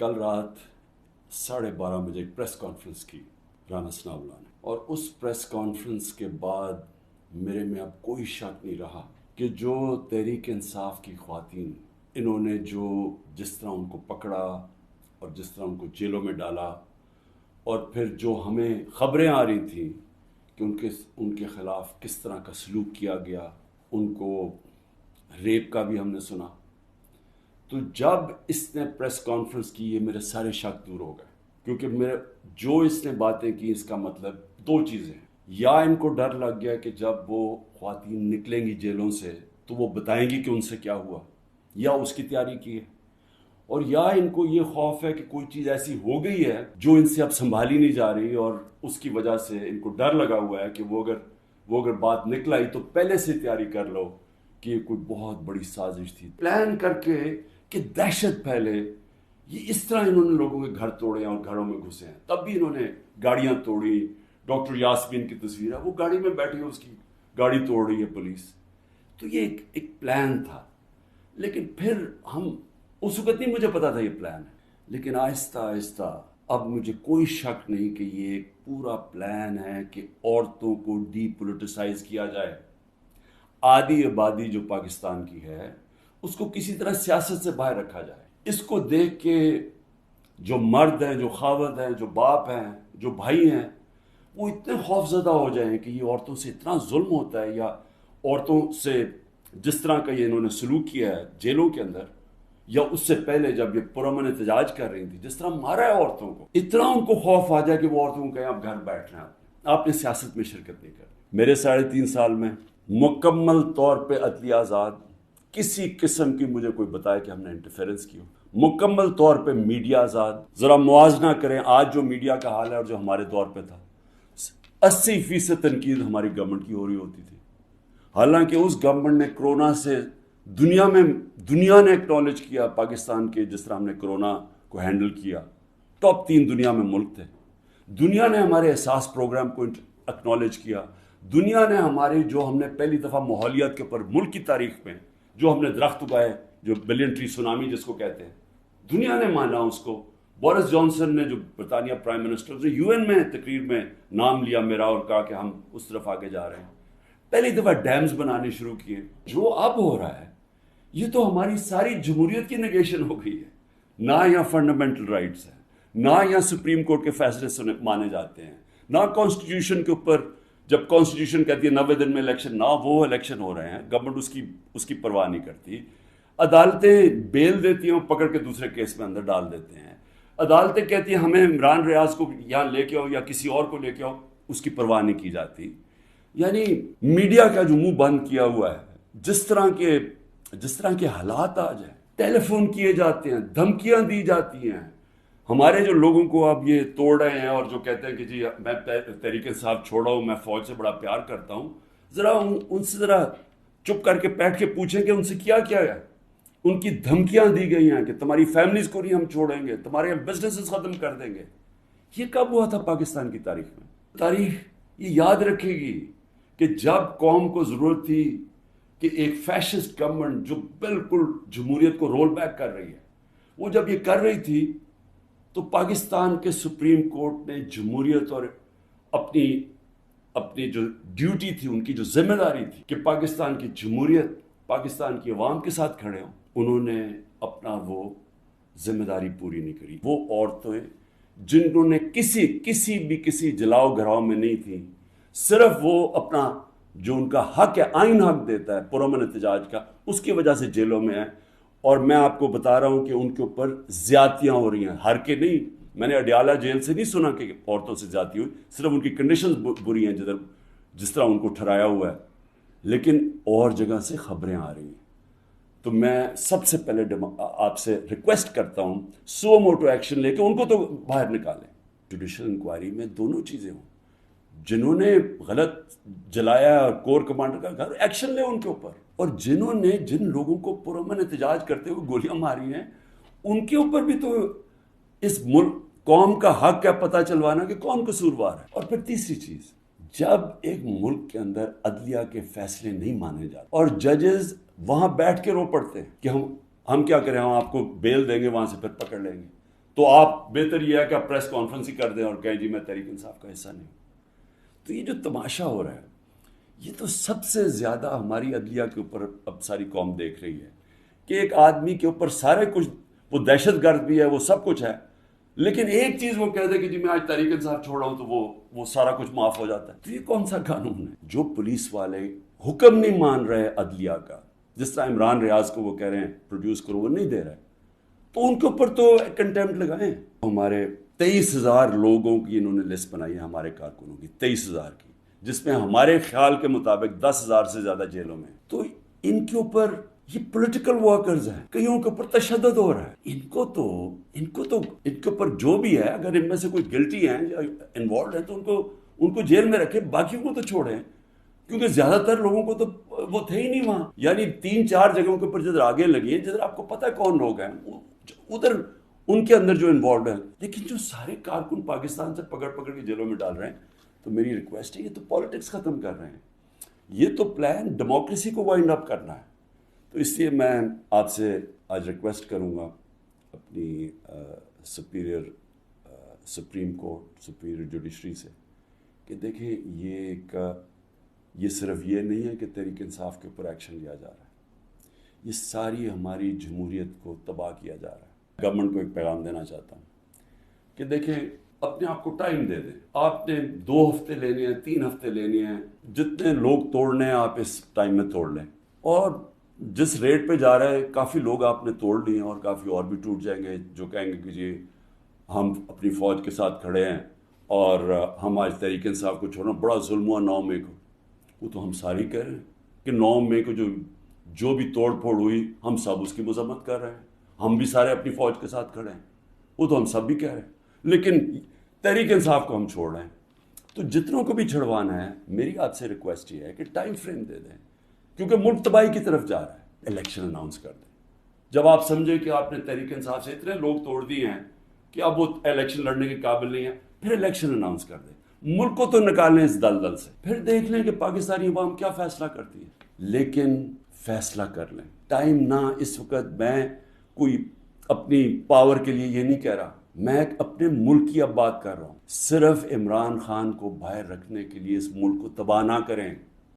کل رات 12:30 بجے ایک پریس کانفرنس کی رانا ثناء اللہ نے، اور اس پریس کانفرنس کے بعد میرے میں اب کوئی شک نہیں رہا کہ جو تحریک انصاف کی خواتین، انہوں نے جس طرح ان کو پکڑا اور جس طرح ان کو جیلوں میں ڈالا، اور پھر جو ہمیں خبریں آ رہی تھیں کہ ان کے خلاف کس طرح کا سلوک کیا گیا، ان کو ریپ کا بھی ہم نے سنا، تو جب اس نے پریس کانفرنس کی یہ میرے سارے شک دور ہو گئے، کیونکہ اس نے باتیں کی، اس کا مطلب دو چیزیں ہیں: یا ان کو ڈر لگ گیا کہ جب وہ خواتین نکلیں گی جیلوں سے تو وہ بتائیں گی کہ ان سے کیا ہوا، یا اس کی تیاری کی ہے، اور یا ان کو یہ خوف ہے کہ کوئی چیز ایسی ہو گئی ہے جو ان سے اب سنبھالی نہیں جا رہی، اور اس کی وجہ سے ان کو ڈر لگا ہوا ہے کہ وہ اگر بات نکل آئی تو پہلے سے تیاری کر لو کہ یہ کوئی بہت بڑی سازش تھی، پلان کر کے کہ دہشت پھیلے۔ یہ اس طرح انہوں نے لوگوں کے گھر توڑے اور گھروں میں گھسے ہیں، تب بھی انہوں نے گاڑیاں توڑی۔ ڈاکٹر یاسمین کی تصویر ہے، وہ گاڑی میں بیٹھی ہے، اس کی گاڑی توڑ رہی ہے پولیس۔ تو یہ ایک پلان تھا، لیکن پھر اس وقت نہیں مجھے پتا تھا یہ پلان ہے، لیکن آہستہ آہستہ اب مجھے کوئی شک نہیں کہ یہ ایک پورا پلان ہے کہ عورتوں کو ڈی پولیٹیسائز کیا جائے۔ آدھی آبادی جو پاکستان کی ہے اس کو کسی طرح سیاست سے باہر رکھا جائے۔ اس کو دیکھ کے جو مرد ہیں، جو خاوند ہیں، جو باپ ہیں، جو بھائی ہیں، وہ اتنے خوف زدہ ہو جائیں کہ یہ عورتوں سے اتنا ظلم ہوتا ہے، یا عورتوں سے جس طرح کا یہ انہوں نے سلوک کیا ہے جیلوں کے اندر، یا اس سے پہلے جب یہ پرامن احتجاج کر رہی تھی جس طرح مارا ہے عورتوں کو، اتنا ان کو خوف آ جائے کہ وہ عورتوں کو کہیں آپ گھر بیٹھ رہے ہیں، آپ نے سیاست میں شرکت نہیں کرنی۔ میرے 3.5 سال میں مکمل طور پہ عدلیہ آزاد، کسی قسم کی مجھے کوئی بتائے کہ ہم نے انٹرفیرنس کی ہو، مکمل طور پہ میڈیا آزاد۔ ذرا موازنہ کریں آج جو میڈیا کا حال ہے اور جو ہمارے دور پہ تھا، 80% تنقید ہماری گورنمنٹ کی ہو رہی ہوتی تھی، حالانکہ اس گورنمنٹ نے کرونا سے دنیا نے ایکنالج کیا پاکستان کے، جس طرح ہم نے کرونا کو ہینڈل کیا، ٹاپ 3 دنیا میں ملک تھے۔ دنیا نے ہمارے احساس پروگرام کو ایکنالج کیا، دنیا نے جو ہم نے پہلی دفعہ ماحولیات کے اوپر ملک کی تاریخ میں جو ہم نے درخت اگائے، جو بلین ٹری سونامی جس کو کہتے ہیں، دنیا نے مانا اس کو۔ بورس جانسن نے، جو برطانیہ پرائم منسٹر، جو UN میں تقریر میں نام لیا میرا اور کہا کہ ہم اس طرف آگے جا رہے ہیں، پہلی دفعہ ڈیمز بنانے شروع کیے۔ جو اب ہو رہا ہے یہ تو ہماری ساری جمہوریت کی نگیشن ہو گئی ہے، نہ یہاں فنڈامنٹل رائٹس ہیں، نہ یہاں سپریم کورٹ کے فیصلے مانے جاتے ہیں، نہ کانسٹیٹیوشن کے اوپر، جب کانسٹیٹیوشن کہتی ہے 90 دن میں الیکشن، نہ وہ الیکشن ہو رہے ہیں، گورنمنٹ اس کی پرواہ نہیں کرتی۔ عدالتیں بیل دیتی ہیں، پکڑ کے دوسرے کیس میں اندر ڈال دیتے ہیں۔ عدالتیں کہتی ہیں ہمیں عمران ریاض کو یہاں لے کے آؤ یا کسی اور کو لے کے آؤ، اس کی پرواہ نہیں کی جاتی۔ یعنی میڈیا کا جو منہ بند کیا ہوا ہے، جس طرح کے حالات آ جائیں، ٹیلی فون کیے جاتے ہیں، دھمکیاں دی جاتی ہیں، ہمارے جو لوگوں کو اب یہ توڑ رہے ہیں اور جو کہتے ہیں کہ جی میں تحریک انصاف چھوڑا ہوں، میں فوج سے بڑا پیار کرتا ہوں، ذرا ان سے ذرا چپ کر کے بیٹھ کے پوچھیں کہ ان سے کیا ہے۔ ان کی دھمکیاں دی گئی ہیں کہ تمہاری فیملیز کو نہیں ہم چھوڑیں گے، تمہارے بزنسز ختم کر دیں گے۔ یہ کب ہوا تھا پاکستان کی تاریخ میں؟ تاریخ یہ یاد رکھے گی کہ جب قوم کو ضرورت تھی کہ ایک فیشسٹ گورنمنٹ جو بالکل جمہوریت کو رول بیک کر رہی ہے، وہ جب یہ کر رہی تھی تو پاکستان کے سپریم کورٹ نے جمہوریت اور اپنی جو ڈیوٹی تھی، ان کی جو ذمہ داری تھی کہ پاکستان کی جمہوریت، پاکستان کی عوام کے ساتھ کھڑے ہوں، انہوں نے اپنا وہ ذمہ داری پوری نہیں کری۔ وہ عورتیں جنہوں نے کسی جلاؤ گھراؤ میں نہیں تھیں، صرف وہ اپنا جو ان کا حق ہے، آئین حق دیتا ہے پرامن احتجاج کا، اس کی وجہ سے جیلوں میں ہیں۔ اور میں آپ کو بتا رہا ہوں کہ ان کے اوپر زیادتیاں ہو رہی ہیں، ہر کے نہیں، میں نے اڈیالہ جیل سے نہیں سنا کہ عورتوں سے زیادتی ہوئی، صرف ان کی کنڈیشنز بری ہیں جس طرح ان کو ٹھہرایا ہوا ہے، لیکن اور جگہ سے خبریں آ رہی ہیں۔ تو میں سب سے پہلے آپ سے ریکویسٹ کرتا ہوں، سو موٹو ایکشن لے کے ان کو تو باہر نکالیں۔ جوڈیشل انکوائری میں دونوں چیزیں ہوں، جنہوں نے غلط جلایا اور کور کمانڈر کا گھر، ایکشن لے ان کے اوپر، اور جن لوگوں کو پرامن احتجاج کرتے ہوئے گولیاں ماری ہیں، ان کے اوپر بھی تو اس ملک قوم کا حق ہے پتہ چلوانا کہ کون قصوروار ہے۔ اور پھر تیسری چیز، جب ایک ملک کے اندر عدلیہ کے فیصلے نہیں مانے جاتے اور ججز وہاں بیٹھ کے رو پڑتے ہیں کہ ہم کیا کریں، ہم آپ کو بیل دیں گے، وہاں سے پھر پکڑ لیں گے، تو آپ بہتر یہ ہے کہ آپ پریس کانفرنس ہی کر دیں اور کہیں جی میں تحریک انصاف کا حصہ نہیں ہوں. تو یہ جو تماشا ہو رہا ہے یہ تو سب سے زیادہ ہماری عدلیہ کے اوپر اب ساری قوم دیکھ رہی ہے کہ ایک آدمی کے اوپر سارے کچھ، وہ دہشت گرد بھی ہے، وہ سب کچھ ہے، لیکن ایک چیز وہ کہہ دے کہ جی میں آج تحریک انصاف چھوڑ رہا ہوں تو وہ سارا کچھ معاف ہو جاتا ہے. تو یہ کون سا قانون ہے؟ جو پولیس والے حکم نہیں مان رہے عدلیہ کا، جس طرح عمران ریاض کو وہ کہہ رہے ہیں پروڈیوس کرو، وہ نہیں دے رہے، تو ان کے اوپر تو کنٹمپٹ لگائیں. ہمارے 23,000 لوگوں کی انہوں نے لسٹ بنائی ہے، ہمارے کارکنوں کی 23,000 کی، جس میں ہمارے خیال کے مطابق 10,000 سے زیادہ جیلوں میں. تو ان کے اوپر یہ پولیٹیکل ورکرز ہیں، کئیوں کے اوپر تشدد ہو رہا ہے. ان کے اوپر جو بھی ہے، اگر ان میں سے کوئی گلٹی ہیں یا انوالوڈ ہیں تو ان کو جیل میں رکھے، باقیوں کو تو چھوڑیں، کیونکہ زیادہ تر لوگوں کو تو وہ تھے ہی نہیں وہاں. یعنی 3-4 جگہوں کے اوپر جدھر آگے لگی ہیں، جدھر آپ کو پتہ ہے کون لوگ ہیں، ادھر ان کے اندر جو انوالوڈ ہیں. لیکن جو سارے کارکن پاکستان سے پکڑ کے جیلوں میں ڈال رہے ہیں، تو میری ریکویسٹ ہے، یہ تو پالیٹکس ختم کر رہے ہیں، یہ تو پلان ڈیموکریسی کو وائنڈ اپ کرنا ہے. تو اس لیے میں آپ سے آج ریکویسٹ کروں گا اپنی سپریم کورٹ، سپیریئر جوڈیشری سے، کہ دیکھیں یہ صرف یہ نہیں ہے کہ تحریک انصاف کے اوپر ایکشن لیا جا رہا ہے، یہ ساری ہماری جمہوریت کو تباہ کیا جا رہا ہے. گورنمنٹ کو ایک پیغام دینا چاہتا ہوں کہ دیکھیں اپنے آپ کو ٹائم دے دیں. آپ نے 2 ہفتے لینے ہیں، 3 ہفتے لینے ہیں، جتنے لوگ توڑنے ہیں آپ اس ٹائم میں توڑ لیں. اور جس ریٹ پہ جا رہا ہے کافی لوگ آپ نے توڑ لیے ہیں، اور کافی اور بھی ٹوٹ جائیں گے جو کہیں گے کہ جی ہم اپنی فوج کے ساتھ کھڑے ہیں اور ہم آج تحریک انصاف کو چھوڑنا، بڑا ظلم ہوا 9 مئی کو. وہ تو ہم ساری کہہ رہے ہیں کہ 9 مئی کو جو بھی توڑ پھوڑ ہوئی ہم سب اس کی مذمت کر رہے ہیں، ہم بھی سارے اپنی فوج کے ساتھ کھڑے ہیں، وہ تو ہم سب بھی کہہ رہے ہیں، لیکن تحریک انصاف کو ہم چھوڑ رہے ہیں. تو جتنوں کو بھی چھڑوانا ہے، میری آپ سے ریکویسٹ یہ ہے کہ ٹائم فریم دے دیں، کیونکہ ملک تباہی کی طرف جا رہا ہے. الیکشن اناؤنس کر دیں جب آپ سمجھیں کہ آپ نے تحریک انصاف سے اتنے لوگ توڑ دیے ہیں کہ اب وہ الیکشن لڑنے کے قابل نہیں ہے، پھر الیکشن اناؤنس کر دیں. ملک کو تو نکالیں اس دلدل سے، پھر دیکھ لیں کہ پاکستانی عوام کیا فیصلہ کرتی ہے، لیکن فیصلہ کر لیں. ٹائم نہ اس وقت، میں کوئی اپنی پاور کے لیے یہ نہیں کہہ رہا، میں اپنے ملک کی اب بات کر رہا ہوں. صرف عمران خان کو باہر رکھنے کے لیے اس ملک کو تباہ نہ کریں.